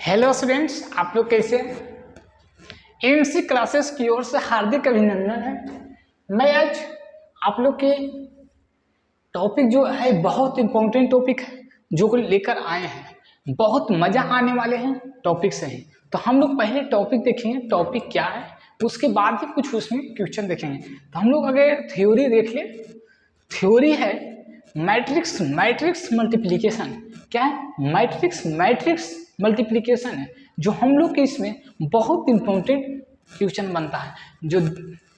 Hello students, आप लोग कैसे हैं? एमसी क्लासेस की ओर से हार्दिक अभिनंदन है। मैं आज आप लोग के टॉपिक जो है बहुत इम्पोर्टेंट टॉपिक है जो को लेकर आए हैं। बहुत मजा आने वाले हैं टॉपिक से ही। तो हम लोग पहले टॉपिक देखेंगे, टॉपिक क्या है, उसके बाद ही कुछ उसमें क्वेश्चन देखेंगे। तो हम लोग अगर थ्योरी देख ले, थ्योरी है मैट्रिक्स मैट्रिक्स मल्टीप्लिकेशन। क्या है? मैट्रिक्स मल्टीप्लिकेशन है जो हम लोग के इसमें बहुत इंपॉर्टेंट क्वेश्चन बनता है। जो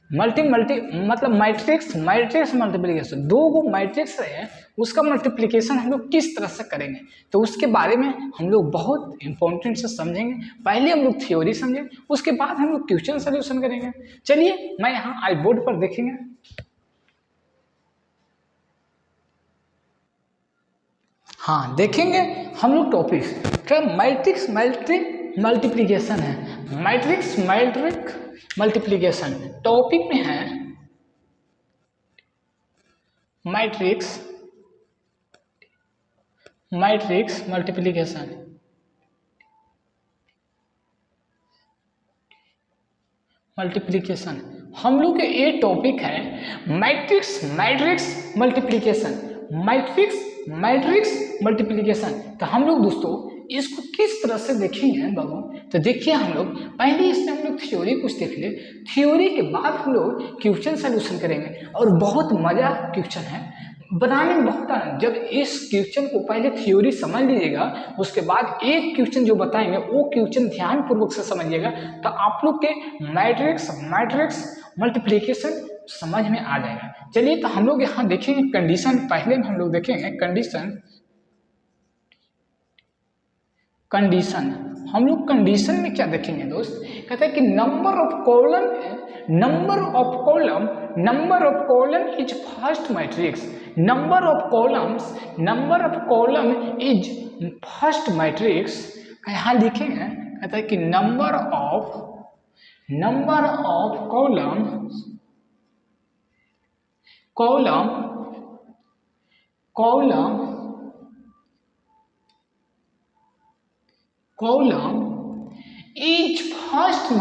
मल्टी मल्टी मतलब मैट्रिक्स मल्टीप्लिकेशन, दो गो मैट्रिक्स है उसका मल्टीप्लिकेशन हम लोग किस तरह से करेंगे, तो उसके बारे में हम लोग बहुत इंपॉर्टेंट से समझेंगे। पहले हम लोग थ्योरी समझेंगे, उसके बाद हम लोग क्वेश्चन सोल्यूशन करेंगे। चलिए मैं यहाँ आई बोर्ड पर देखेंगे। हाँ देखेंगे हम लोग टॉपिक क्या मैट्रिक्स मल्टीप्लिकेशन है। मैट्रिक्स मल्टीप्लिकेशन टॉपिक में है मैट्रिक्स मल्टीप्लिकेशन। हम लोग के ये टॉपिक है मैट्रिक्स मल्टीप्लिकेशन। तो हम लोग दोस्तों इसको किस तरह से देखेंगे बाबू, तो देखिए हम लोग पहले इसमें हम लोग थ्योरी कुछ देख ले, थ्योरी के बाद हम लोग क्वेश्चन सोल्यूशन करेंगे। और बहुत मजा क्वेश्चन है बनाने में, बहुत आनंद। जब इस क्वेश्चन को पहले थ्योरी समझ लीजिएगा, उसके बाद एक क्वेश्चन जो बताएंगे वो क्वेश्चन ध्यान पूर्वक से समझिएगा, तो आप लोग के मैट्रिक्स मल्टीप्लिकेशन समझ में आ जाएगा। चलिए तो हम लोग यहाँ देखेंगे कंडीशन। पहले हम लोग देखेंगे कंडीशन। हम लोग कंडीशन में क्या देखेंगे दोस्त, कहते हैं कि number of column is first matrix. Number of column is first matrix. यहाँ लिखेंगे, कहता है कि number of column is first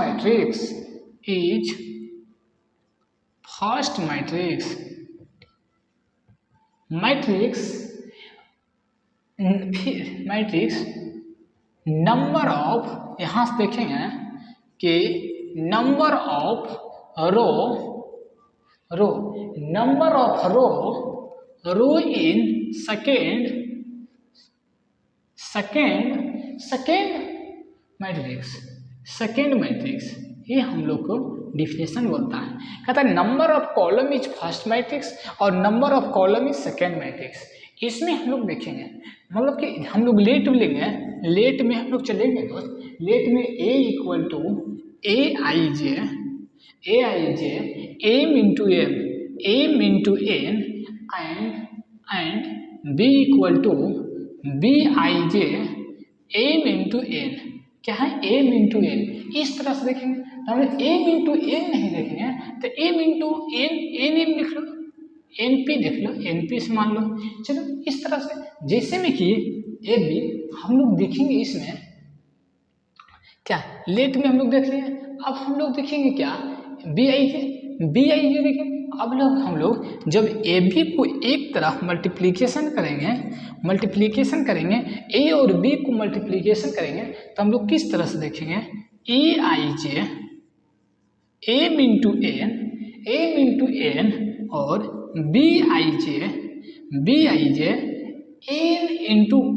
matrix number of, यहाँ से देखेंगे कि number of row in second matrix ये हम लोग को डिफिनेशन बोलता है। कहता है number of column is first matrix और number of column is second matrix. इसमें हम लोग देखेंगे, मतलब कि हम लोग लेट में लेंगे, लेट में हम लोग चलेंगे दोस्त। लेट में A equal to AIJ M into N and B equal to BIJ M into N। क्या है? M into N। इस तरह से देखेंगे, तो हम M इंटू N नहीं देखेंगे, तो M इंटू N लिख लो, NP देख लो, NP से मान लो। चलो इस तरह से, जैसे में कि AB हम लोग देखेंगे इसमें क्या लेट में हम लोग देख लिए। अब हम लोग देखेंगे क्या BIJ देखेंगे। अब हम लोग जब AB को एक तरफ मल्टीप्लिकेशन करेंगे A और B को मल्टीप्लिकेशन करेंगे, तो हम लोग किस तरह से देखेंगे, EIJ M इंटू N और BIJ N इंटू P।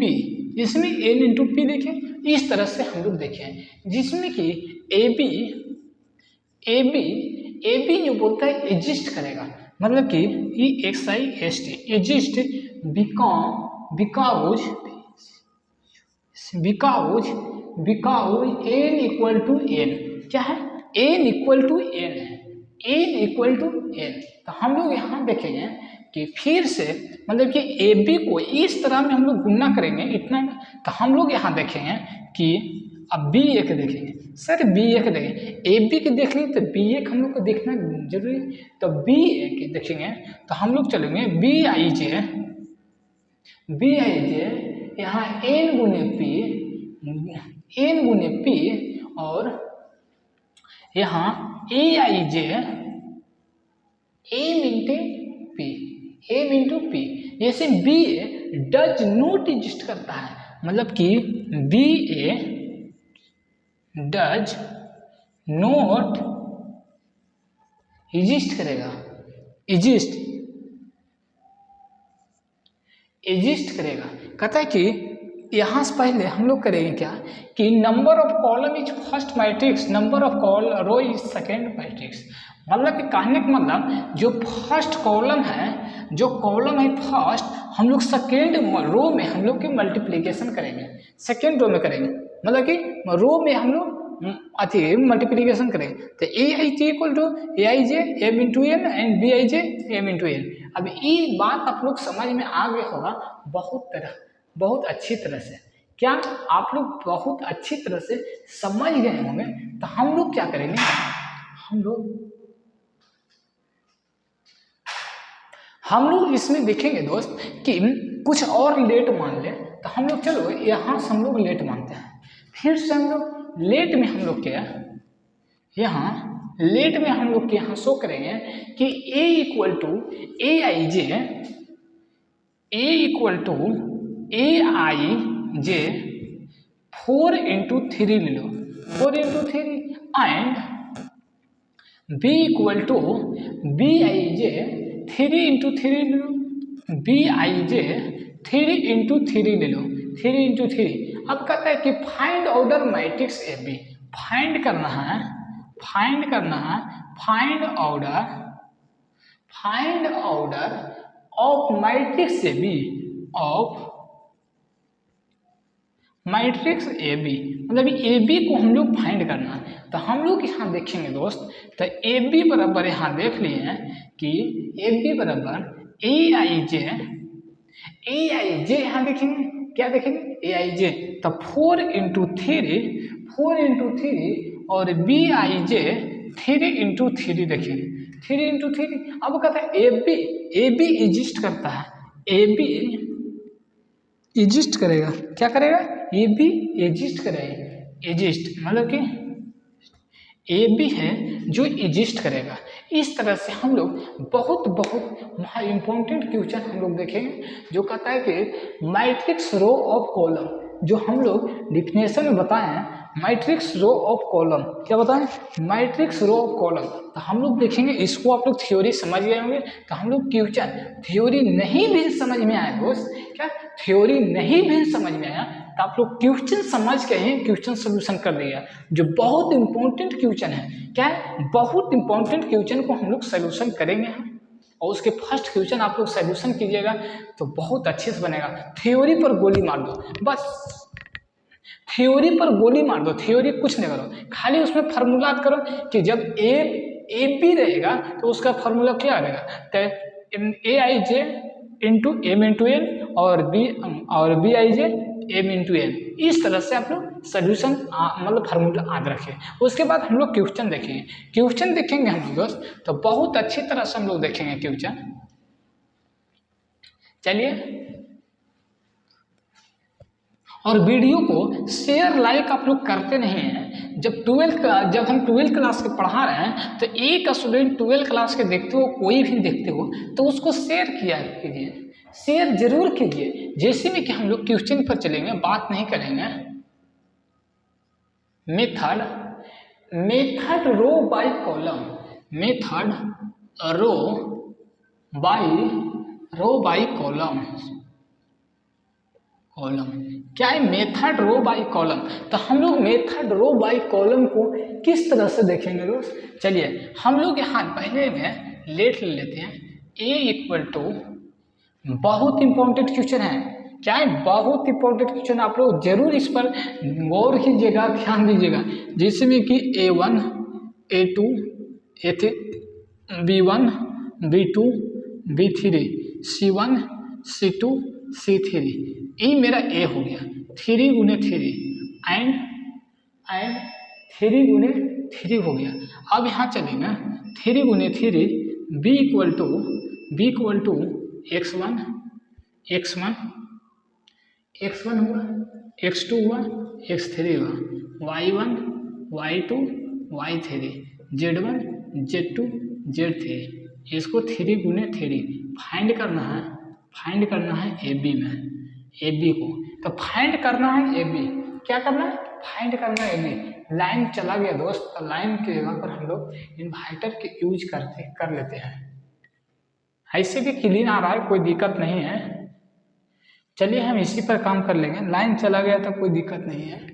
इसमें N इंटू P देखें, इस तरह से हम लोग देखें, जिसमें कि AB जो बोलता है एग्जिस्ट करेगा, मतलब कि EXIST exist because N equal to N। क्या है? N इक्वल टू N है, N इक्वल टू N। तो हम लोग यहाँ देखेंगे कि फिर से मतलब कि AB को इस तरह में हम लोग गुणा करेंगे इतना, तो हम लोग यहाँ देखेंगे कि अब B1 देखेंगे। सर B1 देखेंगे, AB के देख ली तो B1 हम लोग को देखना जरूरी, तो B1 देखेंगे तो हम लोग चलेंगे BIJ यहाँ N गुने गुने पी और यहाँ AIJ एम इंटू पी। जैसे BA डज नॉट एग्जिस्ट करता है, मतलब कि BA डज नॉट एग्जिस्ट करेगा, एग्जिस्ट करेगा। कहता है कि यहाँ से पहले हम लोग करेंगे क्या कि number of column is first matrix, number of row is second matrix. मतलब कि कहने का मतलब जो फर्स्ट कॉलम है, जो कॉलम है फर्स्ट, हम लोग सेकेंड रो में हम लोग की मल्टीप्लिकेशन करेंगे, सेकेंड रो में करेंगे, मतलब कि रो में हम लोग मल्टीप्लिकेशन करेंगे। तो AIJ equal to AIJ M into N and BIJ M into N. अब ये बात आप लोग समझ में आ गया होगा बहुत अच्छी तरह से। क्या आप लोग बहुत अच्छी तरह से समझ गए होंगे? तो हम लोग क्या करेंगे, हम लोग इसमें देखेंगे दोस्त कि कुछ और लेट मान ले। तो हम लोग चलो यहाँ से हम लोग लेट मानते हैं, फिर से हम लोग लेट में हम लोग क्या यहाँ लेट में हम लोग यहाँ शो करेंगे कि A equal to AIJ, A equal to AIJ 4 into 3 ले लो, 4 into 3 and B equal to BIJ 3 into 3 ले लो, BIJ 3 इंटू 3 ले लो, 3 इंटू 3। अब कहता है कि find order matrix AB, find करना है find order of matrix AB, मतलब AB को हम लोग फाइंड करना है। तो हम लोग यहाँ देखेंगे दोस्त, तो AB बराबर यहाँ देख लिए हैं कि AB बराबर AIJ यहाँ देखेंगे, क्या देखेंगे AIJ, तो 4 इंटू 3 और BIJ 3 इंटू 3 देखेंगे, 3 इंटू 3। अब कहता है AB एग्जिस्ट करता है, AB एग्जिस्ट करेगा, क्या करेगा AB एग्जिस्ट करेगा, एग्जिस्ट मतलब कि AB है जो एग्जिस्ट करेगा। इस तरह से हम लोग बहुत इंपॉर्टेंट क्वेश्चन हम लोग देखेंगे, जो कहता है कि मैट्रिक्स रो ऑफ कॉलम, जो हम लोग डिफिनेशन में बताए हैं मैट्रिक्स रो ऑफ कॉलम, क्या बताएं मैट्रिक्स रो ऑफ कॉलम। तो हम लोग देखेंगे, इसको आप लोग थ्योरी समझ गए होंगे। तो हम लोग क्वेश्चन थ्योरी नहीं भी समझ में आया दोस्त, क्या थ्योरी नहीं भी समझ में आया तो आप लोग क्वेश्चन समझ के ही क्वेश्चन सोल्यूशन कर दिया, जो बहुत इंपॉर्टेंट क्वेश्चन है। क्या है, बहुत इंपॉर्टेंट क्वेश्चन को हम लोग सोल्यूशन करेंगे हम, और उसके फर्स्ट क्वेश्चन आप लोग सोल्यूशन कीजिएगा तो बहुत अच्छे से बनेगा। थ्योरी पर गोली मार दो, बस थ्योरी पर गोली मार दो, थ्योरी कुछ नहीं करो, खाली उसमें फार्मूला करो कि जब AB रहेगा तो उसका फार्मूला क्या रहेगा, तो AIJ into M into N और BIJ M इंटू एन। इस तरह से आप लोग सोल्यूशन मतलब फार्मूला याद रखें। उसके बाद हम लोग क्वेश्चन देखेंगे हम लोग दोस्त, तो बहुत अच्छी तरह से हम लोग देखेंगे क्वेश्चन। चलिए, और वीडियो को शेयर लाइक आप लोग करते नहीं हैं। जब हम 12th क्लास के पढ़ा रहे हैं तो एक स्टूडेंट 12th क्लास के देखते हो, कोई भी देखते हो तो उसको शेयर किया कीजिए, शेयर जरूर कीजिए। जैसे में कि हम लोग क्वेश्चन पर चलेंगे, बात नहीं करेंगे। Method row by column, method row by column क्या है मेथड रो बाय कॉलम। तो हम लोग मेथड रो बाय कॉलम को किस तरह से देखेंगे दोस्त, चलिए हम लोग यहाँ पहले में लेट ले लेते हैं। A इक्वल टू, बहुत इंपॉर्टेंट क्वेश्चन है, क्या है बहुत इंपॉर्टेंट क्वेश्चन, आप लोग जरूर इस पर गौर कीजिएगा, ध्यान दीजिएगा। जैसे में कि A1 A2 B1 B2 B3 C1 C2 C3, ये मेरा A हो गया, 3 गुने 3 एंड 3 गुने 3 हो गया। अब यहाँ चलिए ना, 3 गुने 3 B इक्वल टू x1 हुआ, x2 हुआ, x3 हुआ, y1 y2 y3 z1 z2 z3, इसको 3 गुने 3 फाइंड करना है ए बी में, ए बी को। तो फाइंड करना है ए बी, क्या करना है, फाइंड करना है ए बी। लाइन चला गया दोस्त, तो लाइन की जगह पर हम लोग इन्वर्टर के यूज कर लेते हैं। ऐसे भी क्लीन आ रहा है, कोई दिक्कत नहीं है। चलिए हम इसी पर काम कर लेंगे। लाइन चला गया तो कोई दिक्कत नहीं है।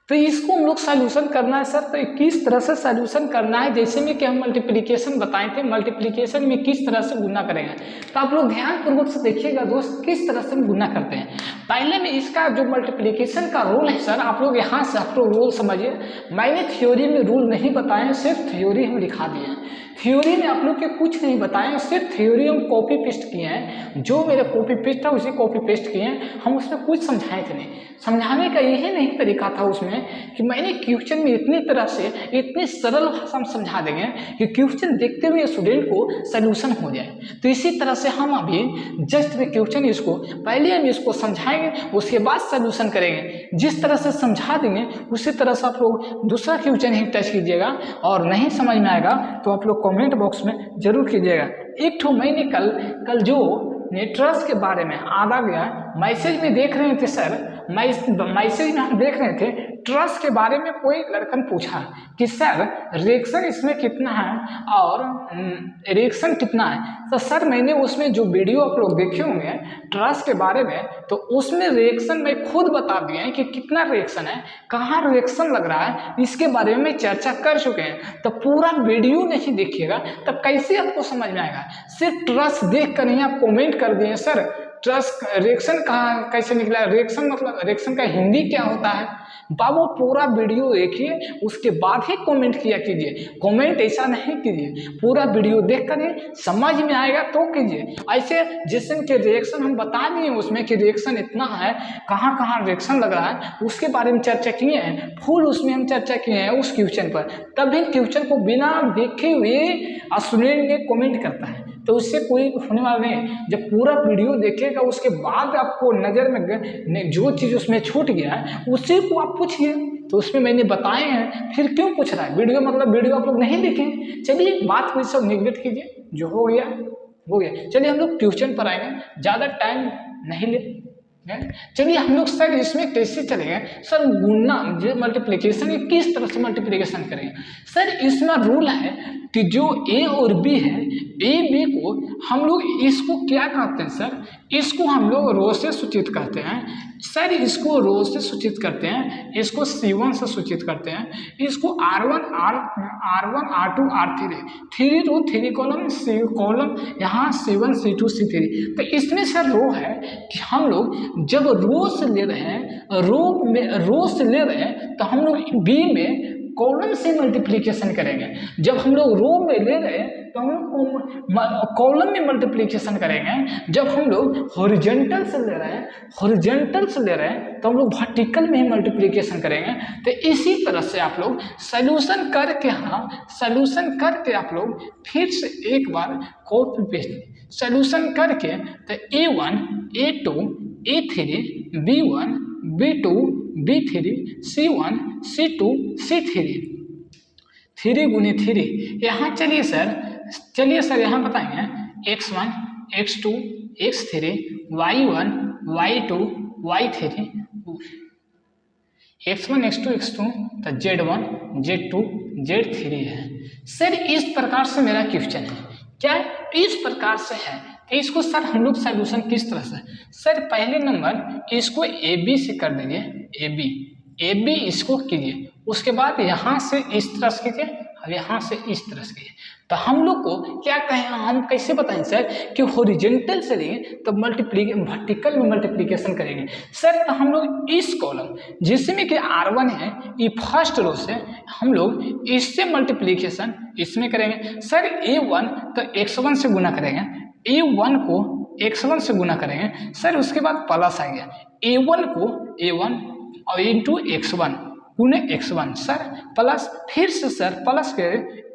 तो इसको हम लोग सॉल्यूशन करना है सर। तो किस तरह से सॉल्यूशन करना है, जैसे में कि हम मल्टीप्लिकेशन बताए थे, मल्टीप्लिकेशन में किस तरह से गुना करेंगे। तो आप लोग ध्यानपूर्वक से देखिएगा दोस्त, किस तरह से हम गुना करते हैं। पहले में इसका जो मल्टीप्लिकेशन का रूल है सर, आप लोग यहाँ से आप लोग रूल समझिए। मैंने थ्योरी में रूल नहीं बताए, सिर्फ थ्योरी हम लिखा दिए हैं। थ्योरी में आप लोग के कुछ नहीं बताए, सिर्फ थ्योरी हम कॉपी पेस्ट किए हैं। जो मेरा कॉपी पेस्ट था उसे कॉपी पेस्ट किए हैं, हम उसमें कुछ समझाए थे नहीं। समझाने का यही नहीं तरीका था उसमें कि मैंने क्वेश्चन में इतनी तरह से इतनी सरल भाषा में समझा देंगे कि क्वेश्चन देखते हुए स्टूडेंट को सलूशन हो जाए। तो इसी तरह से हम अभी जस्ट में क्वेश्चन इसको पहले हम इसको समझाएंगे, उसके बाद सलूशन करेंगे। जिस तरह से समझा देंगे उसी तरह से आप लोग दूसरा क्वेश्चन ही टच कीजिएगा, और नहीं समझ में आएगा तो आप लोग कमेंट बॉक्स में जरूर कीजिएगा। एक ठो मैंने कल जो नेटवर्क के बारे में आ गया मैसेज में देख रहे थे सर, मैसेज में हम देख रहे थे ट्रस्ट के बारे में कोई लड़कन पूछा कि सर रिएक्शन इसमें कितना है और रिएक्शन कितना है। तो सर मैंने उसमें जो वीडियो आप लोग देखे होंगे ट्रस्ट के बारे में, तो उसमें रिएक्शन मैं खुद बता दिए हैं कि कितना रिएक्शन है, कहाँ रिएक्शन लग रहा है, इसके बारे में चर्चा कर चुके हैं। तो पूरा वीडियो नहीं देखिएगा तब कैसे आपको समझ में आएगा। सिर्फ ट्रस्ट देख कर नहीं आप कॉमेंट कर दिए सर ट्रस्ट रिएक्शन कहाँ कैसे निकला, रिएक्शन मतलब रिएक्शन का हिंदी क्या होता है। बाबू पूरा वीडियो देखिए, उसके बाद ही कमेंट किया कीजिए। कमेंट ऐसा नहीं कीजिए, पूरा वीडियो देख कर ही समझ में आएगा तो कीजिए। ऐसे जिसम के रिएक्शन हम बता दिए उसमें कि रिएक्शन इतना है, कहाँ कहाँ रिएक्शन लग रहा है, उसके बारे में चर्चा किए हैं, फुल उसमें हम चर्चा किए हैं उस क्वेश्चन पर। तभी क्वेश्चन को बिना देखे हुए स्टूडेंट ने कमेंट करता है, तो उससे कोई होने वाला नहीं। जब पूरा वीडियो देखेगा उसके बाद आपको नज़र में जो चीज़ उसमें छूट गया है उसी को आप पूछिए। तो उसमें मैंने बताए हैं, फिर क्यों पूछ रहा है वीडियो, मतलब वीडियो आप लोग नहीं देखें। चलिए बात को सब निगलेक्ट कीजिए, जो हो गया हो गया। चलिए हम लोग ट्यूशन पर आएंगे, ज़्यादा टाइम नहीं ले। चलिए हम लोग सर इसमें कैसे चलेंगे सर, गुणा जो मल्टीप्लिकेशन किस तरह से मल्टीप्लिकेशन करेंगे। सर इसमें रूल है कि जो ए और बी है, ए बी को हम लोग इसको क्या कहते हैं सर, इसको हम लोग रो से सूचित करते हैं सर, इसको रो से सूचित करते हैं, इसको C1 से सूचित करते हैं, इसको R1 R2 R3 3 रो 3 कॉलम C कॉलम, यहाँ C1 C2 C3। तो इसमें सर रो है कि हम लोग जब रो से ले रहे हैं, रो से ले रहे हैं तो हम लोग बी में कॉलम से मल्टीप्लिकेशन करेंगे। जब हम लोग रो में ले रहे हैं तो हम लोग कॉलम में मल्टीप्लिकेशन करेंगे। जब हम लोग हॉरिजॉन्टल से ले रहे हैं तो हम लोग वर्टिकल में ही मल्टीप्लिकेशन करेंगे। तो इसी तरह से आप लोग सॉल्यूशन करके आप लोग फिर से एक बार कॉपी पेस्ट सॉल्यूशन करके, तो A1 A2 A3 B1 B2 B3 C1 C2 C3 3 गुने 3। यहाँ चलिए सर यहाँ बताएंगे x1 x2 x3 y1 y2 y3 x1 x2 x2 तो z1 z2 z3 है। सर इस प्रकार से मेरा क्वेश्चन है, क्या इस प्रकार से है। इसको सर हम लोग सॉल्यूशन किस तरह से, सर पहले नंबर इसको ए बी से कर दीजिए, ए बी इसको कीजिए, उसके बाद यहाँ से इस तरह से कीजिए और यहाँ से इस तरह से कीजिए। तो हम लोग को क्या कहें, हम कैसे बताएं सर कि हॉरिजॉन्टल से लेंगे तो वर्टिकल में मल्टीप्लिकेशन करेंगे। सर तो हम लोग इस कॉलम जिसमें कि R1 है, ये फर्स्ट रो से हम लोग इससे मल्टीप्लिकेशन इसमें करेंगे। सर A1 तो x1 से गुना करेंगे, A1 को x1 से गुना करेंगे सर, उसके बाद प्लस आ गया A1 को A1 और इंटू x1 गुने x1 सर, प्लस फिर से सर प्लस के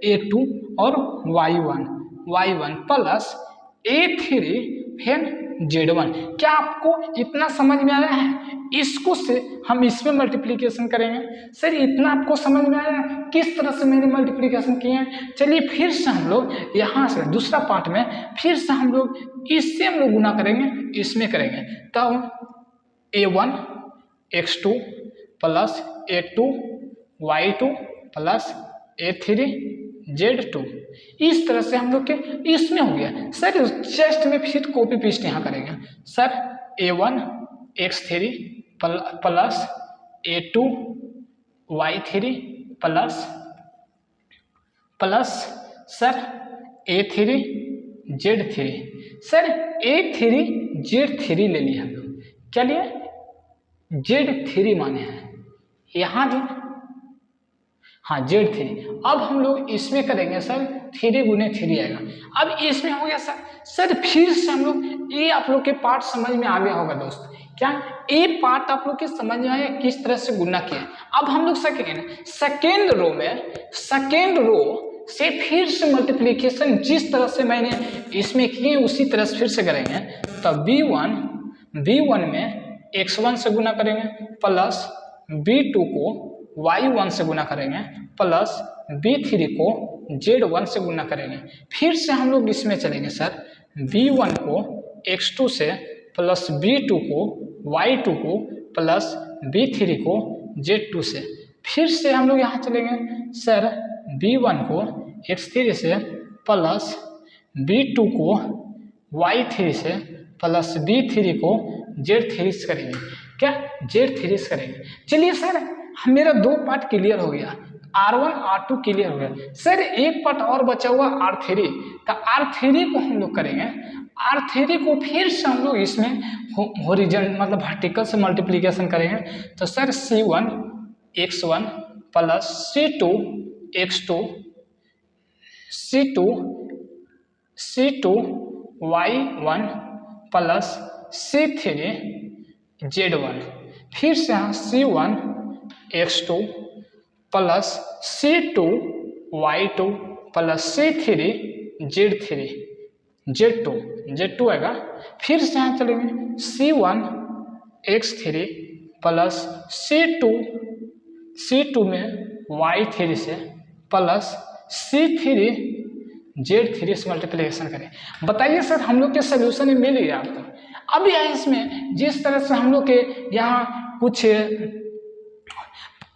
A2 और y1 प्लस A3 फिर Z1। क्या आपको इतना समझ में आया है? इसको से हम इसमें मल्टीप्लीकेशन करेंगे। सर इतना आपको समझ में आया है किस तरह से मैंने मल्टीप्लीकेशन किए हैं? चलिए फिर से हम लोग यहाँ से दूसरा पार्ट में फिर से हम लोग इससे हम लोग गुना करेंगे, इसमें करेंगे। तब A1 X2 plus A2 Y2 plus A3 Z2, इस तरह से हम लोग के इसमें हो गया। सर जस्ट में फिर कॉपी पेस्ट यहाँ करेंगे। Sir A1 X3 plus A2 Y3 plus sir A3 Z3। Sir A3 Z3 ले लिया हम लोग, क्या लिया? Z3 माने हैं यहाँ भी, हाँ Z3। अब हम लोग इसमें करेंगे सर 3 गुने 3 आएगा। अब इसमें हो गया सर फिर से हम लोग ये आप लोग के पार्ट समझ में आ गया होगा दोस्त। क्या ये पार्ट आप लोग के समझ में आया किस तरह से गुना किया? अब हम लोग सेकेंड रो में सेकेंड रो से फिर से मल्टीप्लीकेशन जिस तरह से मैंने इसमें किए उसी तरह से फिर से करेंगे। तब B1 में X1 से गुना करेंगे प्लस B2 को Y1 से गुना करेंगे प्लस B3 को Z1 से गुना करेंगे। फिर से हम लोग इसमें चलेंगे सर B1 को X2 से प्लस B2 को Y2 को प्लस B3 को Z2 से। फिर से हम लोग यहाँ चलेंगे सर B1 को X3 से प्लस B2 को Y3 से प्लस B3 को Z3 से करेंगे। क्या Z3 से करेंगे। चलिए सर मेरा 2 पार्ट क्लियर हो गया, R1 R2 क्लियर हो गया। सर एक पार्ट और बचा हुआ R3, तो R3 को हम लोग करेंगे। R3 को फिर से हम लोग इसमें हॉरिजॉन्टल मतलब वर्टिकल से मल्टीप्लीकेशन करेंगे। तो sir C1 X1 plus C2 X2 C2 Y1 plus C3 Z1। फिर से C1 X2 plus C2 Y2 plus C3 Z2 आएगा। फिर से यहाँ चलेंगे C1 X3 प्लस C2 में Y3 से प्लस C3 Z3 से मल्टीप्लिकेशन करें। बताइए सर हम लोग के सोल्यूशन में मिल गया आपको। अब यहाँ इसमें जिस तरह से हम लोग के यहाँ कुछ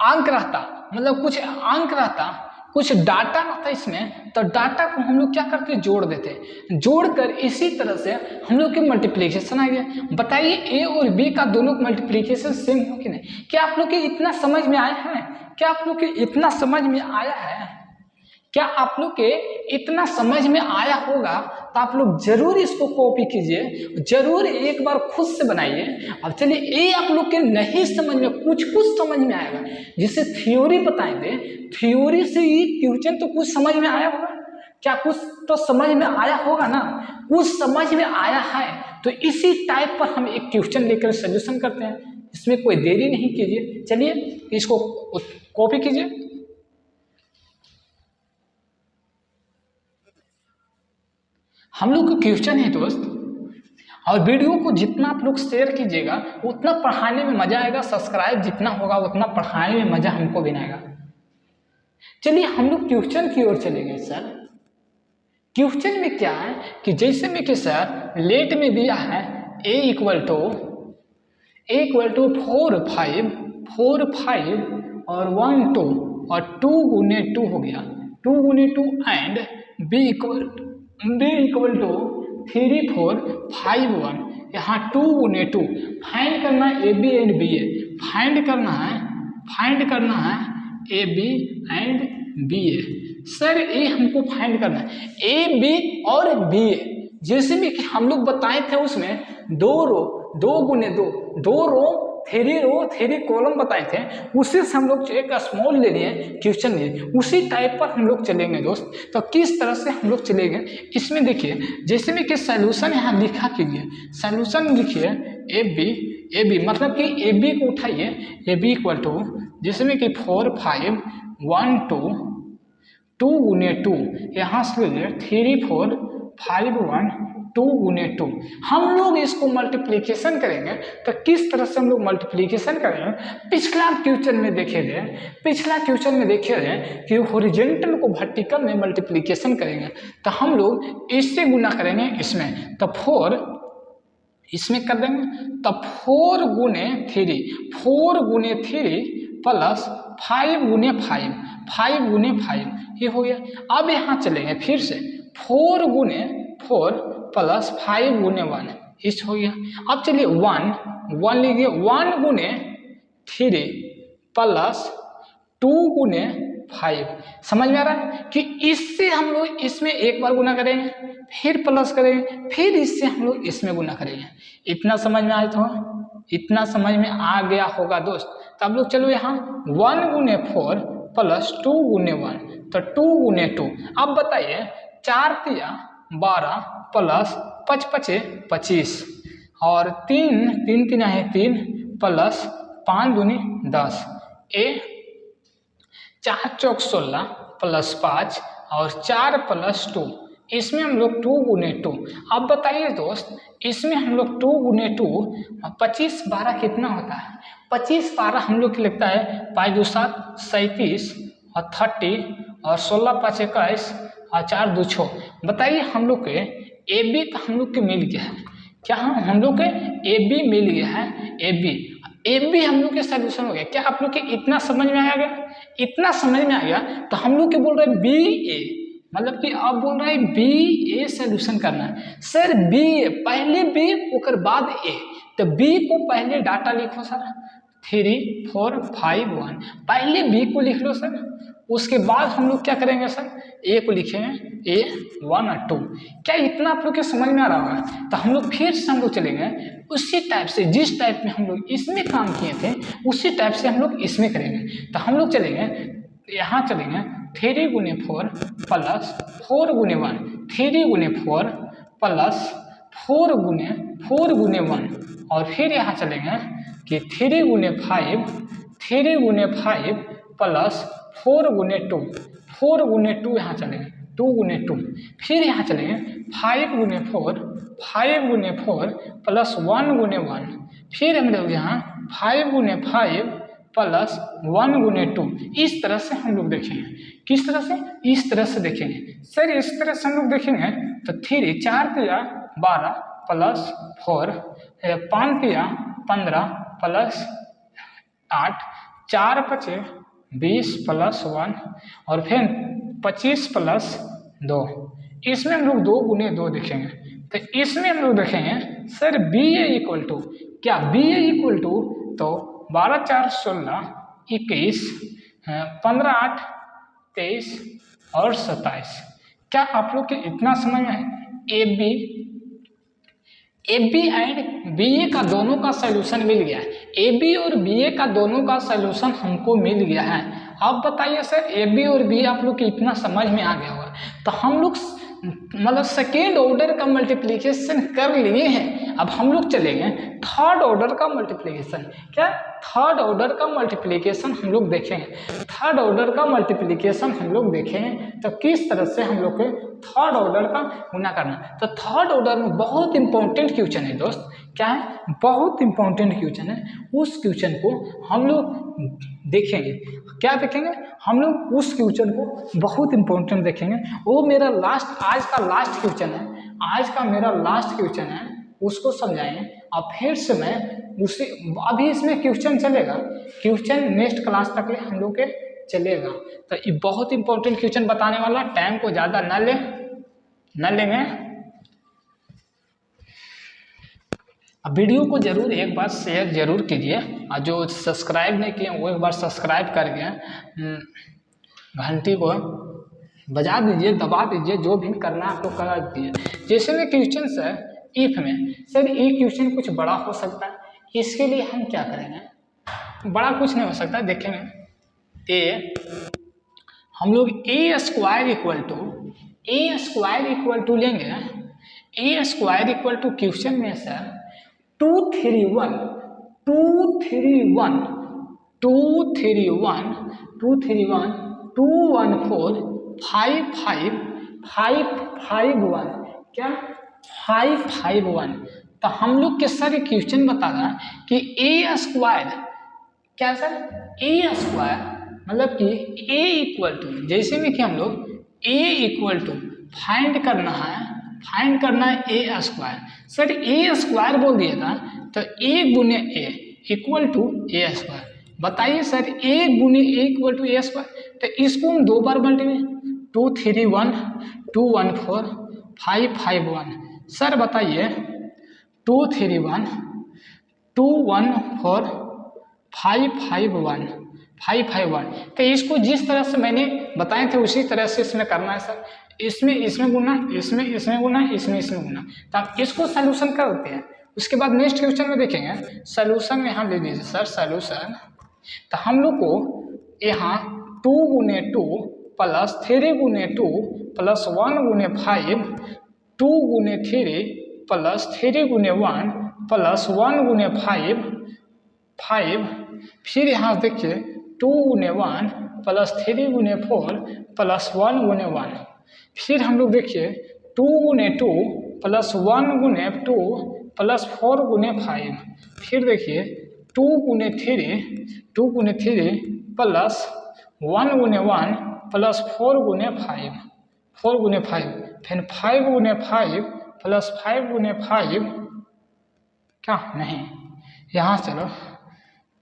अंक रहता, मतलब कुछ अंक रहता, कुछ डाटा रहता इसमें, तो डाटा को हम लोग क्या करते जोड़ देते, जोड़कर इसी तरह से हम लोग के मल्टीप्लिकेशन आ गया। बताइए ए और बी का दोनों मल्टीप्लिकेशन सेम हो कि नहीं? क्या आप लोग के इतना समझ में आया है? क्या आप लोग के इतना समझ में आया है? क्या आप लोग के इतना समझ में आया होगा? तो आप लोग जरूर इसको कॉपी कीजिए, जरूर एक बार खुद से बनाइए। अब चलिए ये आप लोग के नहीं समझ में कुछ समझ में आएगा, जिसे थ्योरी बताएंगे, थ्योरी से ही क्वेश्चन तो कुछ समझ में आया होगा। क्या कुछ तो समझ में आया होगा ना? कुछ समझ में आया है तो इसी टाइप पर हम एक क्वेश्चन लेकर सोल्यूशन करते हैं। इसमें कोई देरी नहीं कीजिए, चलिए इसको कॉपी कीजिए। हम लोग का क्वेश्चन है दोस्त, और वीडियो को जितना आप लोग शेयर कीजिएगा उतना पढ़ाने में मजा आएगा, सब्सक्राइब जितना होगा उतना पढ़ाने में मजा हमको भी आएगा। चलिए हम लोग क्वेश्चन की ओर चलेंगे। सर क्वेश्चन में क्या है कि जैसे में कि सर लेट में दिया है a इक्वल टू 4 5 और 1 2 और 2 गुने 2 हो गया, 2 गुने 2 एंड b इक्वल टू 3 4 5 1। यहाँ 2 गुने 2 फाइंड करना है A B and B A, find करना है A B and B A. Sir A हमको फाइंड करना है ए बी और बी ए। जैसे भी कि हम लोग बताए थे उसमें 2 रो 2 गुने 2 रो 3 कॉलम बताए थे, उसी से हम लोग एक स्मॉल ले लिए क्वेश्चन लिए, उसी टाइप पर हम लोग चलेंगे दोस्त। तो किस तरह से हम लोग चलेंगे इसमें देखिए, जैसे में कि सॉल्यूशन यहाँ लिखा कीजिए, सॉल्यूशन लिखिए ए बी मतलब कि ए बी को उठाइए, ए बी इक्वल टू जैसे में कि 4 5 1 2 2 गुने 2 यहाँ से लीजिए 3 4 5 1 2 गुने 2। हम लोग इसको मल्टीप्लीकेशन करेंगे तो किस तरह से हम लोग मल्टीप्लीकेशन करेंगे, पिछला क्वेश्चन में देखे थे कि हॉरिजॉन्टल को वर्टिकल में मल्टीप्लीकेशन करेंगे तो हम लोग इससे गुना करेंगे इसमें, तो 4 इसमें कर देंगे, तब 4 गुने 3 प्लस 5 गुने 5 ये हो गया। अब यहाँ चलेंगे फिर से 4 गुने 4 प्लस 5 गुने 1 इस हो गया। अब चलिए 1 लीजिए, 1 गुने 3 प्लस 2 गुने 5। समझ में आ रहा है कि इससे हम लोग इसमें एक बार गुना करेंगे, फिर प्लस करेंगे, फिर इससे हम लोग इसमें गुना करेंगे। इतना समझ में आया तो इतना समझ में आ गया होगा दोस्त। तो आप लोग चलो यहाँ 1 गुने 4 प्लस 2 गुने 1 तो 2 गुने 2। अब बताइए 4 तिया 12 प्लस 5 पचे 25 और 3 तिना है 3 प्लस 5 दूनी 10 4 चौक 16 प्लस 5 और 4 प्लस 2 इसमें हम लोग 2 गुने 2। अब बताइए दोस्त इसमें हम लोग 2 गुने 2 25 12 कितना होता है, 25 12 हम लोग को लगता है 5 2 7 37 और 30 और 16 5 21 और 4 2 6। बताइए हम लोग के ए बी तो हम लोग के मिल गया है, क्या हम लोग के ए बी मिल गया है, ए बी हम लोग के सोल्यूशन हो गया। क्या आप लोग के इतना समझ में आ गया? इतना समझ में आ गया तो हम लोग के बोल रहे बी ए, मतलब कि आप बोल रहे हैं बी ए सोल्यूशन करना है। सर बी ए पहले बी ओकर बाद ए, तो बी को पहले डाटा लिखो सर 3 4 5 1, पहले बी को लिख लो सर, उसके बाद हम लोग क्या करेंगे सर ए को लिखेंगे ए 1 और 2। क्या इतना आप लोग के समझ में आ रहा होगा? तो हम लोग फिर से हम लोग चलेंगे उसी टाइप से, जिस टाइप में हम लोग इसमें काम किए थे उसी टाइप से हम लोग इसमें करेंगे। तो हम लोग चलेंगे यहाँ चलेंगे 3 गुने 4 प्लस 4 गुने 1, 3 गुने 4 प्लस 4 गुने 1 और फिर यहाँ चलेंगे कि 3 गुने 5 प्लस 4 गुने 2, 4 गुने 2 यहाँ चलेंगे 2 गुने 2, फिर यहाँ चलेंगे 5 गुने 4 प्लस 1 गुने 1, फिर हम लोग यहाँ 5 गुने 5 प्लस 1 गुने 2। इस तरह से हम लोग देखेंगे। किस तरह से? इस तरह से देखेंगे सर, इस तरह से हम लोग देखेंगे तो 3 4 तिया 12 प्लस 4 5 तिया 15 प्लस 8 4 पचे 20 प्लस 1 और फिर 25 प्लस 2। इसमें हम लोग 2 गुने 2 देखेंगे। तो इसमें हम लोग देखेंगे sir B A equal to क्या, बी ए इक्वल टू तो 12 4 16 21 15 8 23 और 27। क्या आप लोग के इतना समझ में है? ए बी एंड बी ए का दोनों का सलूशन मिल गया है, ए बी और बी ए का दोनों का सलूशन हमको मिल गया है। अब बताइए सर ए बी और बी आप लोग के इतना समझ में आ गया होगा। तो हम लोग मतलब सेकेंड ऑर्डर का मल्टीप्लिकेशन कर लिए हैं। अब हम लोग चलेंगे थर्ड ऑर्डर का मल्टीप्लिकेशन। क्या थर्ड ऑर्डर का मल्टीप्लिकेशन हम लोग देखेंगे। थर्ड ऑर्डर का मल्टीप्लिकेशन हम लोग देखेंगे तो किस तरह से हम लोग के थर्ड ऑर्डर का गुना करना। तो थर्ड ऑर्डर में बहुत इंपॉर्टेंट क्वेश्चन है दोस्त। क्या है? बहुत इंपॉर्टेंट क्वेश्चन है। उस क्वेश्चन को हम लोग देखेंगे। क्या देखेंगे? हम लोग उस क्वेश्चन को बहुत इंपॉर्टेंट देखेंगे। वो मेरा आज का लास्ट क्वेश्चन है। आज का मेरा लास्ट क्वेश्चन है, उसको समझाएंगे और फिर से मैं उसी अभी इसमें क्वेश्चन चलेगा, क्वेश्चन नेक्स्ट क्लास तक ले हम लोग के चलेगा। तो ये बहुत इंपॉर्टेंट क्वेश्चन बताने वाला, टाइम को ज़्यादा न लेंगे। अब वीडियो को जरूर एक बार शेयर जरूर कीजिए और जो सब्सक्राइब नहीं किए वो एक बार सब्सक्राइब करके घंटी को बजा दीजिए, दबा दीजिए, जो भी करना है आप लोग करा दीजिए। जैसे में क्वेश्चन है इफ में, सर ये क्वेश्चन कुछ बड़ा हो सकता है, इसके लिए हम क्या करेंगे? बड़ा कुछ नहीं हो सकता, देखेंगे हम लोग ए स्क्वायर इक्वल टू लेंगे। ए स्क्वायर इक्वल टू क्वेश्चन में सर 2 3 1 2 3 1 2 3 1 2 3 1 2 1 4 5 5 5 5 1 क्या 551। तो हम लोग के सर क्वेश्चन बता रहा है कि ए स्क्वायर, क्या सर, ए स्क्वायर मतलब कि ए इक्वल टू, जैसे में कि हम लोग ए इक्वल टू फाइंड करना है ए स्क्वायर। सर ए स्क्वायर बोल दिया था, तो ए गुने ए इक्वल टू ए स्क्वायर। बताइए सर ए गुने ए इक्वल टू ए स्क्वायर, तो इसको हम दो बार मल्टीप्लाई, 2 3 1 2 1 4 5 5 1। सर बताइए 2 3 1 2 1 4 5 5 1 5 5 1। तो इसको जिस तरह से मैंने बताए थे उसी तरह से इसमें करना है सर। इसमें गुना, इसमें गुना, इसमें गुना। तो आप इसको सॉल्यूशन करते हैं, उसके बाद नेक्स्ट क्वेश्चन में देखेंगे सॉल्यूशन में। यहाँ ले लीजिए सर सॉल्यूशन। तो हम लोग को यहाँ 2 गुने 2 प्लस 3 गुने 2 प्लस 1 गुने 5, 2 गुने 3 प्लस 3 गुने 1 प्लस 1 गुने 5, फिर यहाँ देखिए 2 गुने 1 प्लस 3 गुने 4 प्लस 1 गुने 1, फिर हम लोग देखिए 2 गुने 2 प्लस 1 गुने 2 प्लस 4 गुने 5, फिर देखिए 2 गुने 3 प्लस 1 गुने 1 प्लस 4 गुने 5, फिर 5 गुने 5 प्लस 5 गुने 5, क्या नहीं यहाँ चलो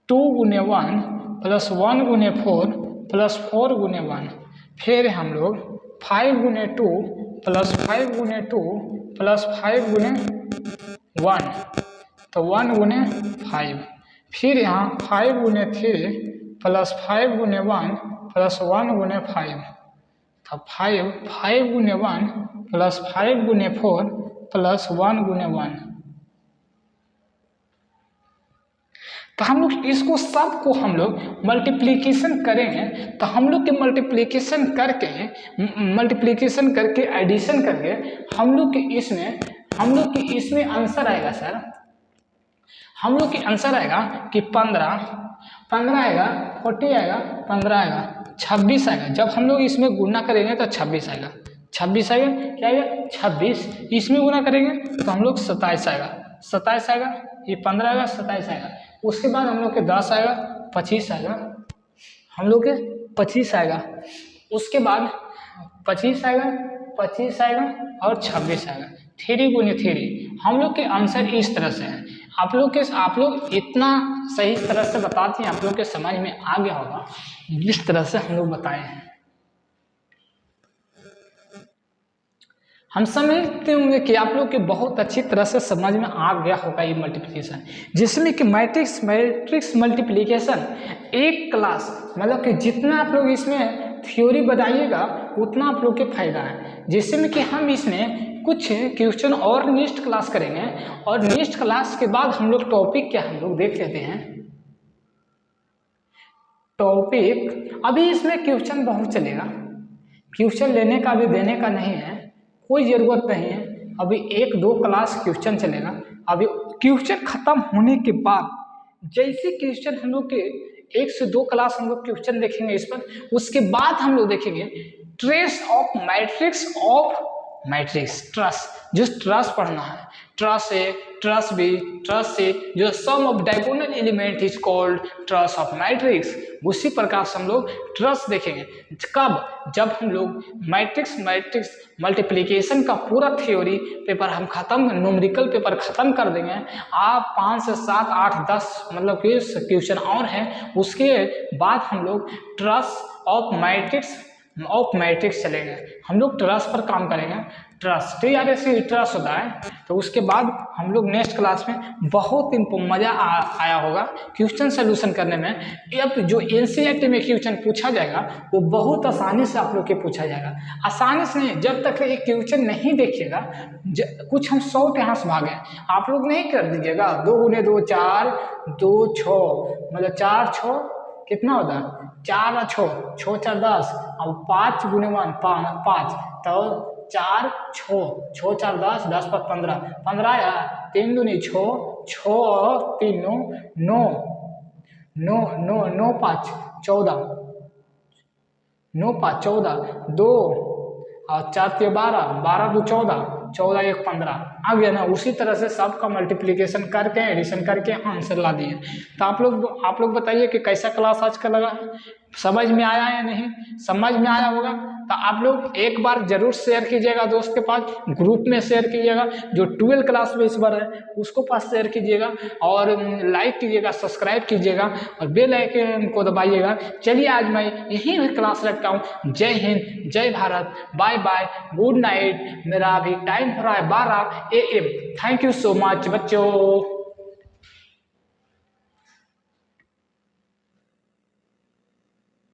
2 गुने 1 प्लस 1 गुने 4 प्लस 4 गुने 1, फिर हम लोग 5 गुने 2 प्लस 5 गुने 2 प्लस 5 गुने 1, तो 1 गुने 5, फिर यहाँ 5 गुने 3 प्लस 5 गुने 1 प्लस 1 गुने 5, तो 5 गुने 1 प्लस 5 गुने 4 प्लस 1 गुने 1। तो हम लोग इसको सबको हम लोग मल्टीप्लिकेशन करेंगे, तो हम लोग के मल्टीप्लिकेशन करके एडिशन करके हम लोग के इसमें आंसर आएगा सर। हम लोग के आंसर आएगा कि 15 आएगा, 40 आएगा, 15 आएगा, 26 आएगा। जब हम लोग इसमें गुना करेंगे तो 26 आएगा, क्या आएगा 26। इसमें गुना करेंगे तो हम लोग 27 आएगा, ये 15 आएगा, 27 आएगा। उसके बाद हम लोग के 10 आएगा, 25 आएगा, हम लोग के 25 आएगा। उसके बाद 25 आएगा और 26 आएगा। 3 गुने 3 हम लोग के आंसर इस तरह से है। आप लोग इतना सही तरह से बताते हैं, आप लोग के समझ में आ गया होगा जिस तरह से हम लोग बताए हैं। हम समझते होंगे कि आप लोग के बहुत अच्छी तरह से समझ में आ गया होगा ये मल्टीप्लिकेशन, जिसमें कि मैट्रिक्स मल्टीप्लिकेशन एक क्लास, मतलब कि जितना आप लोग इसमें थ्योरी बनाइएगा उतना आप लोग के फायदा है। जिसमें कि हम इसमें कुछ क्वेश्चन और नेक्स्ट क्लास करेंगे, और नेक्स्ट क्लास के बाद हम लोग टॉपिक क्या हम लोग देख लेते हैं। टॉपिक अभी इसमें क्वेश्चन बहुत चलेगा, क्वेश्चन लेने का भी देने का नहीं है, कोई ज़रूरत नहीं है। अभी 1-2 क्लास क्वेश्चन चलेगा। अभी क्वेश्चन खत्म होने के बाद जैसे क्वेश्चन हम लोग के 1 से 2 क्लास हम लोग क्वेश्चन देखेंगे इस पर, उसके बाद हम लोग देखेंगे ट्रेस ऑफ मैट्रिक्स ट्रस, जो ट्रस पढ़ना है, trace A, trace B, trace C, जो sum of diagonal element is called trace of matrix. उसी प्रकार से हम लोग ट्रस देखेंगे कब, जब हम लोग मैट्रिक्स मल्टीप्लिकेशन का पूरा थ्योरी पेपर हम खत्म, न्यूमेरिकल पेपर खत्म कर देंगे। आप 5 से 7 8 10 मतलब कि क्वेश्चन और हैं, उसके बाद हम लोग ट्रस ऑफ मैट्रिक्स चलेंगे। हम लोग ट्रस पर काम करेंगे। ट्रस ट्रस होता है। तो उसके बाद हम लोग नेक्स्ट क्लास में बहुत मज़ा आया होगा क्वेश्चन सोल्यूशन करने में। अब जो एनसीईआरटी में क्वेश्चन पूछा जाएगा वो बहुत आसानी से आप लोग के पूछा जाएगा। आसानी से नहीं, जब तक एक क्वेश्चन नहीं देखिएगा, कुछ हम 100 यहाँ से भागे, आप लोग नहीं कर दीजिएगा। 2 गुने 2 4, 2 6 मतलब 4 6 कितना होता है, 4 और 6 6 4 10, अब 5 गुने 1 5, तो 4 6 6 4 10 10 पर 15 आया। 3 दूनी 6 6 और 3 9 9 9 9 5 14 9 5 14 2 और 4 3 12 12 2 14 14 1 15 आ गया ना। उसी तरह से सबका मल्टीप्लिकेशन करके एडिशन करके आंसर ला दिए। तो आप लोग बताइए कि कैसा क्लास आज का लगा, समझ में आया या नहीं? समझ में आया होगा तो आप लोग एक बार जरूर शेयर कीजिएगा दोस्त के पास, ग्रुप में शेयर कीजिएगा, जो 12 क्लास में इस बार है उसको पास शेयर कीजिएगा, और लाइक कीजिएगा, सब्सक्राइब कीजिएगा और बेल आइकन को दबाइएगा। चलिए आज मैं यहीं पे क्लास रखता हूँ। जय हिंद, जय Bharat, bye bye, good night. मेरा अभी टाइम हो रहा है 12 AM। Thank you so much बच्चों।